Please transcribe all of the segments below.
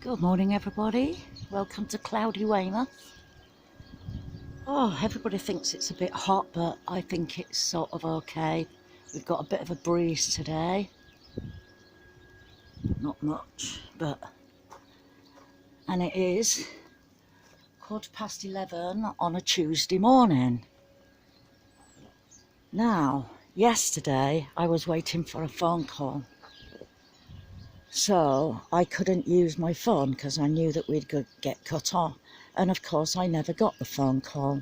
Good morning, everybody. Welcome to cloudy Weymouth. Oh, everybody thinks it's a bit hot, but I think it's sort of okay. We've got a bit of a breeze today. Not much, and it is 11:15 on a Tuesday morning. Now, yesterday I was waiting for a phone call. So I couldn't use my phone because I knew that we'd get cut off. And of course I never got the phone call.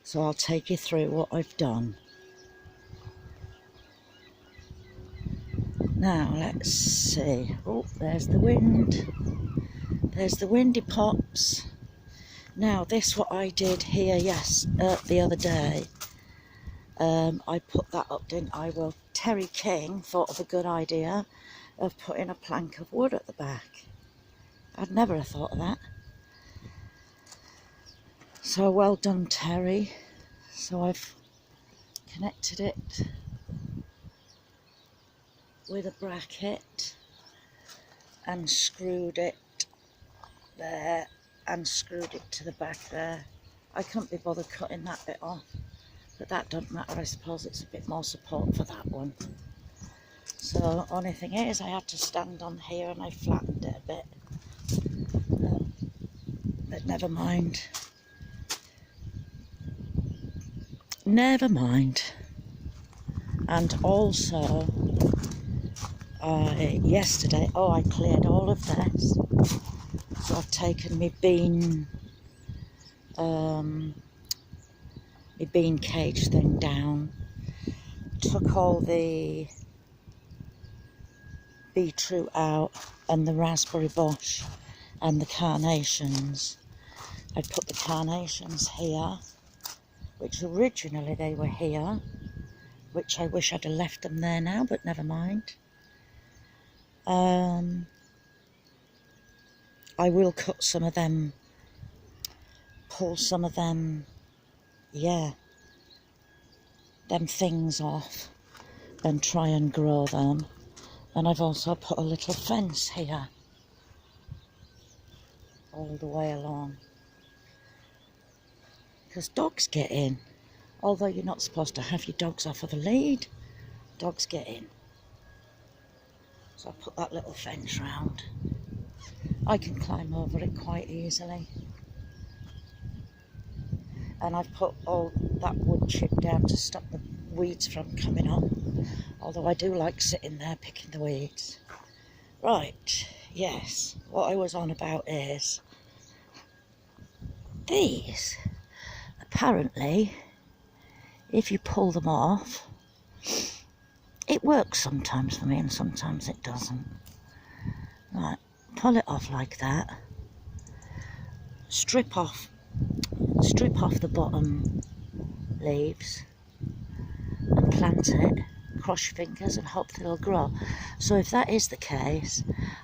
So I'll take you through what I've done. Now let's see. Oh, there's the wind. There's the windy pops. Now this what I did here the other day. I put that up, didn't I? Well, Terry King thought of a good idea of putting a plank of wood at the back. I'd never have thought of that. So well done, Terry. So I've connected it with a bracket and screwed it there and screwed it to the back there. I couldn't be bothered cutting that bit off, but that doesn't matter. I suppose it's a bit more support for that one. So only thing is I had to stand on here and I flattened it a bit, but never mind. Never mind. And also yesterday, I cleared all of this. So I've taken my bean cage thing down, took all the beetroot out and the raspberry bush and the carnations. I put the carnations here, which originally they were here, which I wish I'd have left them there now, but never mind. I will cut some of them, pull some of them, them things off and try and grow them. And I've also put a little fence here all the way along, because dogs get in. Although you're not supposed to have your dogs off of the lead, dogs get in. So I put that little fence round. I can climb over it quite easily. And I've put all that wood chip down to stop the weeds from coming up. Although I do like sitting there picking the weeds. Right, yes, what I was on about is these. Apparently, if you pull them off, it works sometimes for me and sometimes it doesn't. Right, pull it off like that. Strip off the bottom leaves and plant it. Cross your fingers and hope they'll grow. So if that is the case,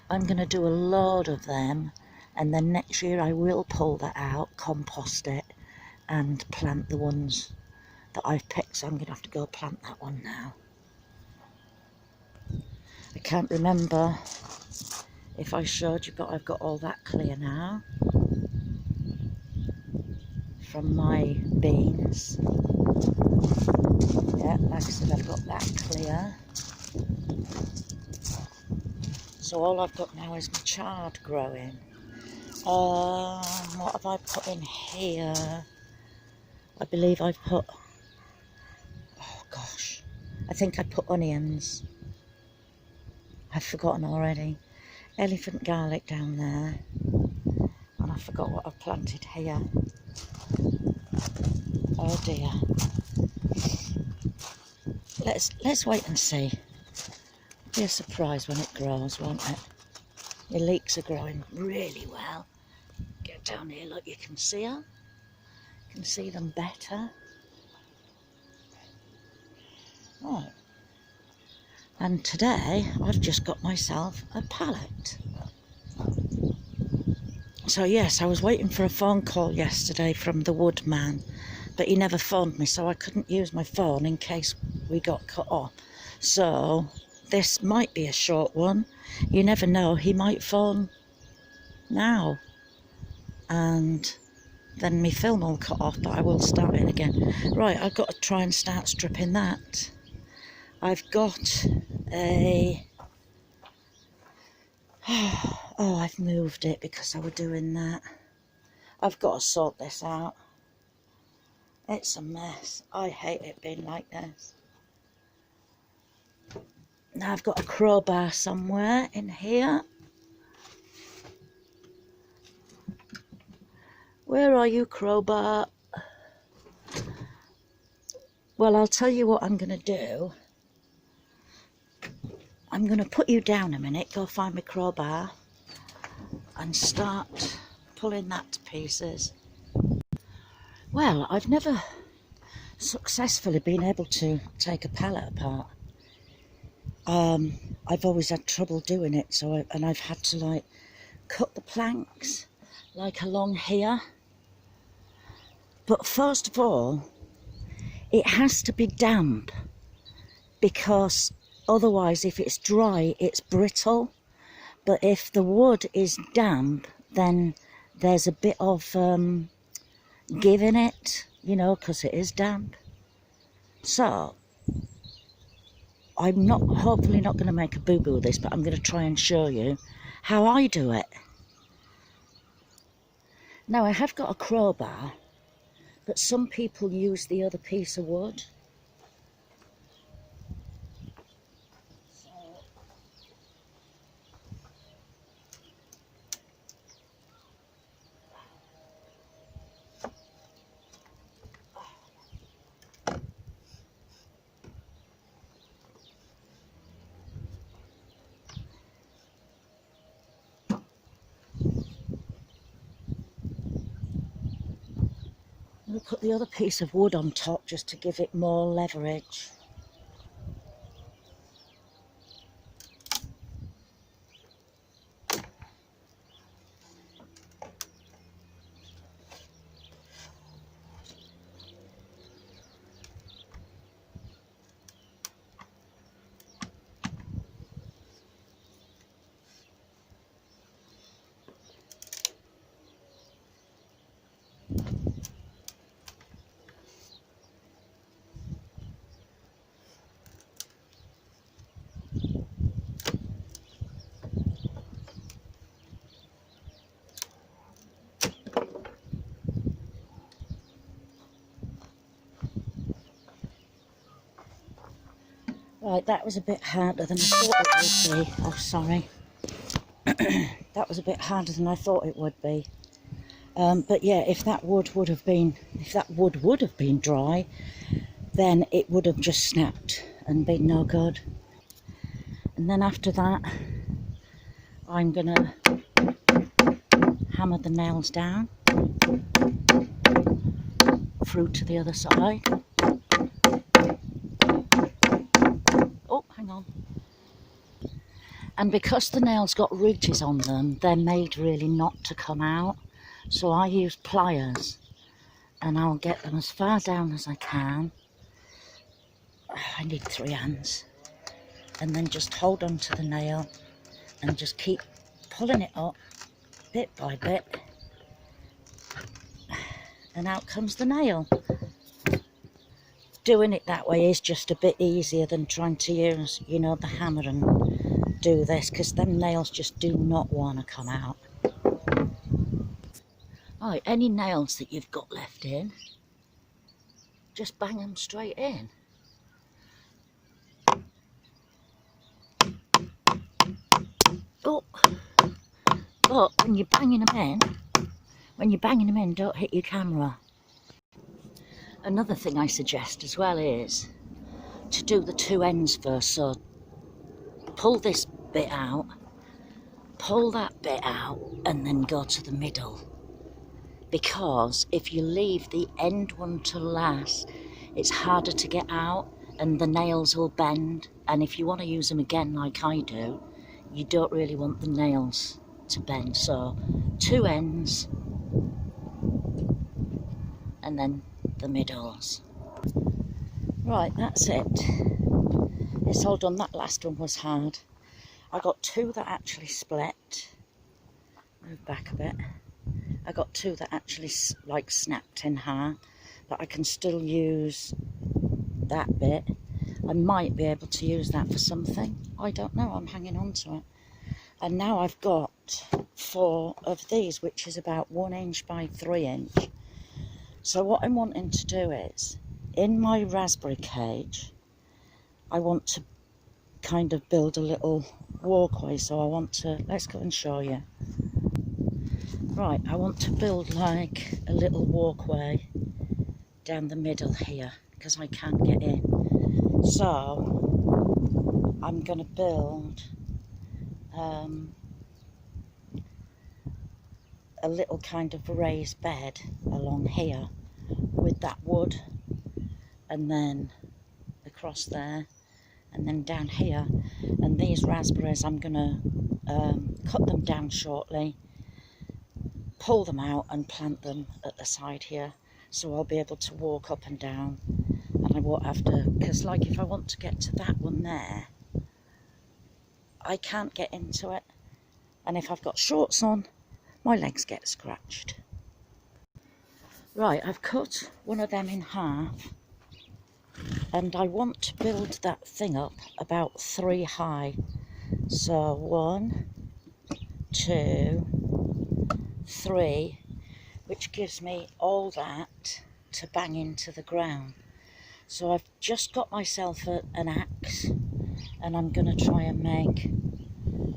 I'm going to do a load of them, and then next year I will pull that out, compost it, and plant the ones that I've picked. So I'm going to have to go plant that one now. I can't remember if I showed you, but I've got all that clear now from my beans. Yeah, like I said, I've got that clear. So all I've got now is my chard growing. What have I put in here? I believe I've put, oh gosh, I think I put onions. I've forgotten already. Elephant garlic down there. And I forgot what I've planted here. Oh dear. Let's wait and see. Be a surprise when it grows, won't it? The leeks are growing really well. Get down here, look, you can see them. You can see them better. Right. And today I've just got myself a pallet. So yes, I was waiting for a phone call yesterday from the woodman, but he never phoned me, so I couldn't use my phone in case we got cut off. So this might be a short one. You never know, he might phone now, and then my film will cut off, but I will start it again. Right, I've got to try and start stripping that. I've got a... Oh, I've moved it because I was doing that. I've got to sort this out. It's a mess. I hate it being like this. Now I've got a crowbar somewhere in here. Where are you, crowbar? Well, I'll tell you what I'm going to do. I'm going to put you down a minute, go find my crowbar, and start pulling that to pieces. Well, I've never successfully been able to take a pallet apart. I've always had trouble doing it, and I've had to like cut the planks like along here. But first of all, it has to be damp, because otherwise if it's dry it's brittle. But if the wood is damp, then there's a bit of give in it, you know, because it is damp. So I'm hopefully not going to make a boo-boo with this, but I'm going to try and show you how I do it. Now I have got a crowbar, but some people use the other piece of wood. I'm going to put the other piece of wood on top just to give it more leverage. Right, that was a bit harder than I thought it would be. Oh, sorry. That was a bit harder than I thought it would be. But yeah, if that wood would have been dry, then it would have just snapped and been no good. And then after that, I'm gonna hammer the nails down through to the other side. Oh, hang on. And because the nails got ridges on them, they're made really not to come out. So I use pliers, and I'll get them as far down as I can. I need 3 hands. And then just hold on to the nail and just keep pulling it up bit by bit. And out comes the nail. Doing it that way is just a bit easier than trying to use, you know, the hammer and do this, because them nails just do not want to come out. Right, any nails that you've got left in, just bang them straight in. Oh, but when you're banging them in, don't hit your camera. Another thing I suggest as well is to do the 2 ends first. So pull this bit out, pull that bit out, and then go to the middle. Because if you leave the end one to last, it's harder to get out and the nails will bend. And if you want to use them again like I do, you don't really want the nails to bend. So 2 ends and then the middles. Right, that's it. It's all done. That last one was hard. I got 2 that actually split. Move back a bit. I got two that actually like snapped in half, but I can still use that bit. I might be able to use that for something. I don't know, I'm hanging on to it. And now I've got 4 of these, which is about 1 inch by 3 inch. So what I'm wanting to do is, in my raspberry cage, I want to kind of build a little walkway. So I want to, let's go and show you. Right, I want to build like a little walkway down the middle here, because I can't get in. So I'm going to build a little kind of raised bed along here with that wood, and then across there, and then down here. And these raspberries, I'm going to cut them down shortly, pull them out and plant them at the side here, so I'll be able to walk up and down, and I won't have to, because like if I want to get to that one there, I can't get into it, and if I've got shorts on, my legs get scratched. Right, I've cut one of them in half, and I want to build that thing up about 3 high. So 1, 2, 3, which gives me all that to bang into the ground. So I've just got myself an axe, and I'm going to try and make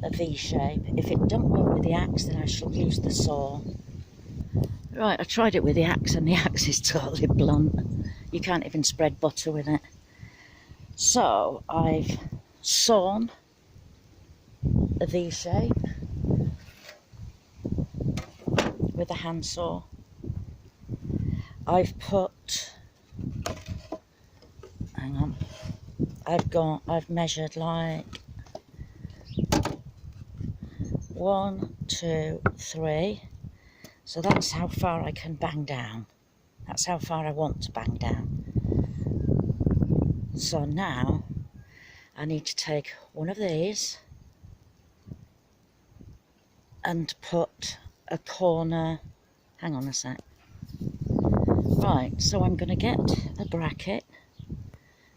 a V shape. If it doesn't work with the axe, then I shall use the saw. Right, I tried it with the axe, and the axe is totally blunt. You can't even spread butter with it. So I've sawn a V shape with a handsaw. I've put, hang on, I've measured like 1, 2, 3. So that's how far I can bang down. That's how far I want to bang down. So now I need to take one of these and put a corner, hang on a sec. Right, so I'm going to get a bracket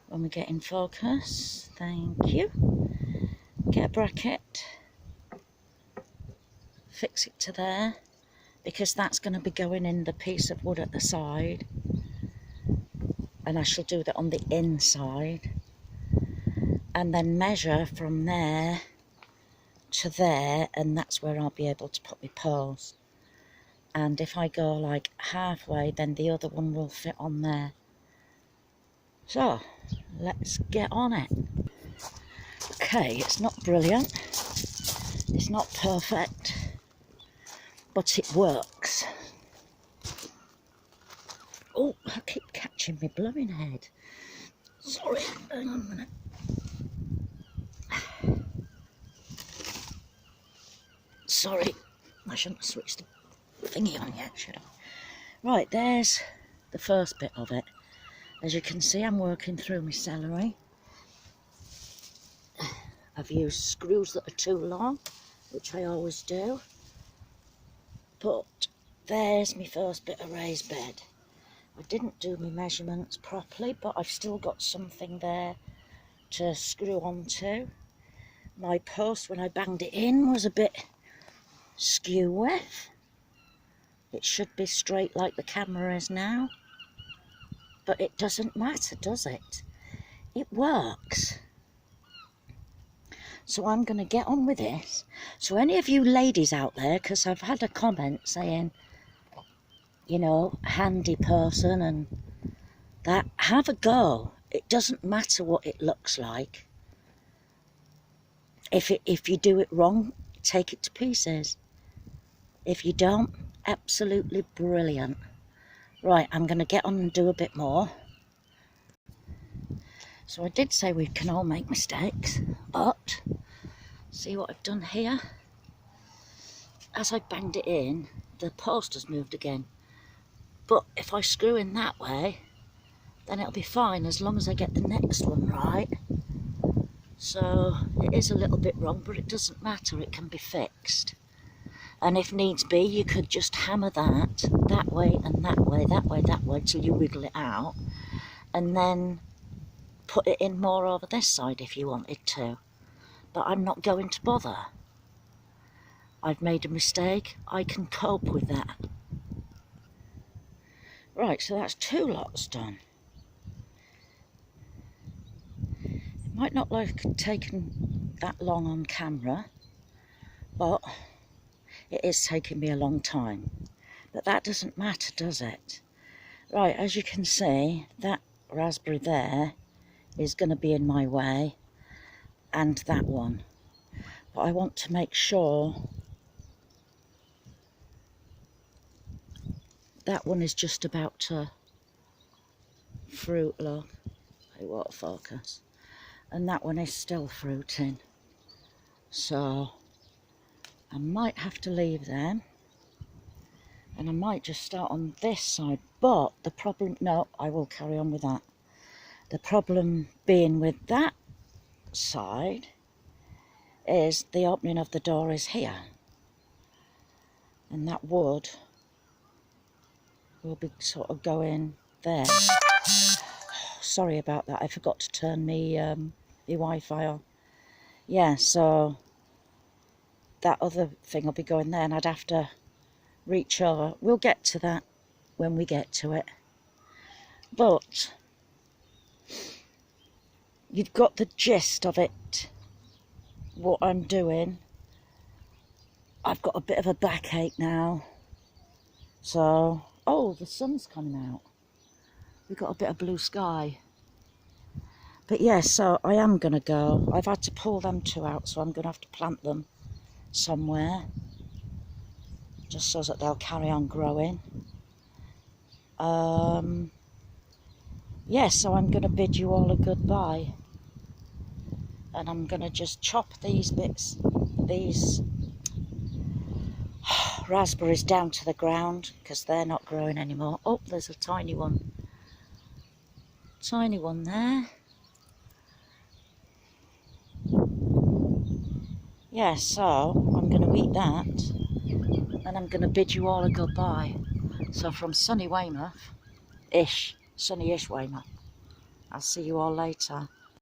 when we get in focus. Thank you. Get a bracket, fix it to there, because that's going to be going in the piece of wood at the side, and I shall do that on the inside, and then measure from there to there, and that's where I'll be able to put my poles. And if I go like halfway, then the other one will fit on there. So let's get on it. Okay, it's not brilliant, it's not perfect, but it works. Oh, I keep catching my blowing head. Sorry, hang on a minute. Sorry, I shouldn't have switched the thingy on yet, should I? Right, there's the first bit of it. As you can see, I'm working through my celery. I've used screws that are too long, which I always do. But there's my first bit of raised bed. I didn't do my measurements properly, but I've still got something there to screw onto. My post, when I banged it in, was a bit skew with. It should be straight like the camera is now, but it doesn't matter, does it? It works. So I'm going to get on with this. So any of you ladies out there, because I've had a comment saying, you know, handy person and that, have a go. It doesn't matter what it looks like. If you do it wrong, take it to pieces. If you don't, absolutely brilliant. Right, I'm going to get on and do a bit more. So I did say we can all make mistakes, but see what I've done here? As I banged it in, the post has moved again. But if I screw in that way, then it'll be fine as long as I get the next one right. So it is a little bit wrong, but it doesn't matter, it can be fixed. And if needs be, you could just hammer that way and that way, that way, that way, till you wiggle it out. And then put it in more over this side if you wanted to. But I'm not going to bother. I've made a mistake. I can cope with that. Right, so that's 2 lots done. It might not like taken that long on camera, but it is taking me a long time. But that doesn't matter, does it? Right, as you can see, that raspberry there is going to be in my way, and that one. But I want to make sure that one is just about to fruit, look. Hey, water focus. And that one is still fruiting. So I might have to leave them. And I might just start on this side. But the problem, no, I will carry on with that. The problem being with that side is the opening of the door is here. And that wood will be sort of going there. Sorry about that, I forgot to turn the Wi-Fi on. Yeah, so that other thing will be going there and I'd have to reach over. We'll get to that when we get to it. But you've got the gist of it, what I'm doing. I've got a bit of a backache now. So, oh, the sun's coming out. We've got a bit of blue sky. But yeah, so I am going to go. I've had to pull them 2 out, so I'm going to have to plant them somewhere. Just so that they'll carry on growing. Yeah, so I'm going to bid you all a goodbye. And I'm going to just chop these bits, these raspberries down to the ground, because they're not growing anymore. Oh, there's a tiny one. Tiny one there. Yeah, so I'm going to eat that, and I'm going to bid you all a goodbye. So from sunny Weymouth, sunny-ish Weymouth, I'll see you all later.